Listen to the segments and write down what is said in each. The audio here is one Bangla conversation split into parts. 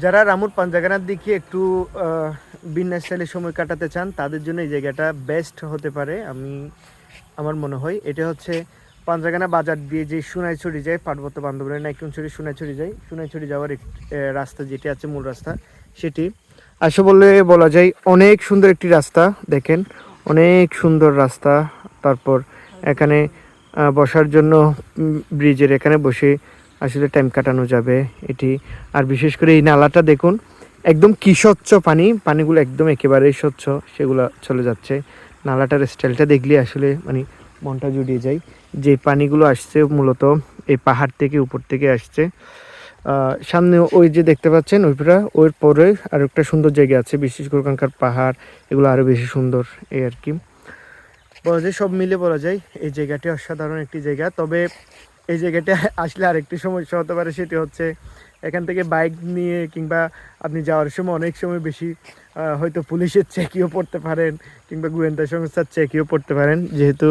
যারা রামুর পাঞ্জাগানার দিকে একটু বিন্যাস স্টাইলে সময় কাটাতে চান তাদের জন্য এই জায়গাটা বেস্ট হতে পারে। আমার মনে হয় এটা হচ্ছে পাঞ্জাগানা বাজার দিয়ে যে সোনাইছড়ি যায়, পার্বত্য বান্ধবনের নাইকুঞ্ছড়ি সোনাইছড়ি যায়, সোনাইছড়ি যাওয়ার রাস্তা যেটি আছে মূল রাস্তা সেটি আসলে বললে বলা যায় অনেক সুন্দর একটি রাস্তা। দেখেন অনেক সুন্দর রাস্তা। তারপর এখানে বসার জন্য ব্রিজের এখানে বসে আসলে টাইম কাটানো যাবে এটি। আর বিশেষ করে এই নালাটা দেখুন একদম কি স্বচ্ছ পানিগুলো একদম একেবারেই স্বচ্ছ, সেগুলো চলে যাচ্ছে। নালাটার স্টাইলটা দেখলে আসলে মানে মনটা জুড়িয়ে যায়। যে পানিগুলো আসছে মূলত এই পাহাড় থেকে উপর থেকে আসছে। সামনে ওই যে দেখতে পাচ্ছেন ওই পরে আর একটা সুন্দর জায়গা আছে, বিশেষ করে ওখানকার পাহাড় এগুলো আরও বেশি সুন্দর এই আর কি। বলা যায় সব মিলে বলা যায় এই জায়গাটি অসাধারণ একটি জায়গা। তবে এই জায়গাটা আসলে আরেকটি সমস্যা হতে পারে, সেটি হচ্ছে এখান থেকে বাইক নিয়ে কিংবা আপনি যাওয়ার সময় অনেক সময় বেশি হয়তো পুলিশের চেকিও পড়তে পারেন কিংবা গোয়েন্দা সংস্থার চেকিও পড়তে পারেন, যেহেতু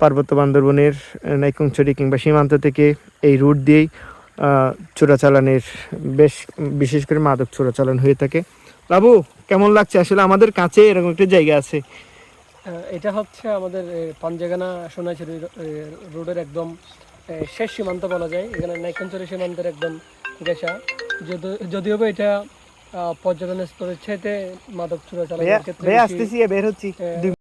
পার্বত্য বান্দরবনের নাইকুঞ্ছড়ি কিংবা সীমান্ত থেকে এই রুট দিয়েই চোরাচালানের বিশেষ করে মাদক চোরাচালান হয়ে থাকে। বাবু কেমন লাগছে? আসলে আমাদের কাছে এরকম একটা জায়গা আছে। এটা হচ্ছে আমাদের পাঞ্জাগানা সোনাইছড়ি রোডের একদম শেষ সীমান্ত বলা যায়। এখানে নাইকুঞ্ছড়ি সীমান্তের একদম গেছা। যদিও বা এটা পর্যটন স্থলের চাইতে মাদক চোরাচালানের ক্ষেত্রে আসতেছি বের হচ্ছি।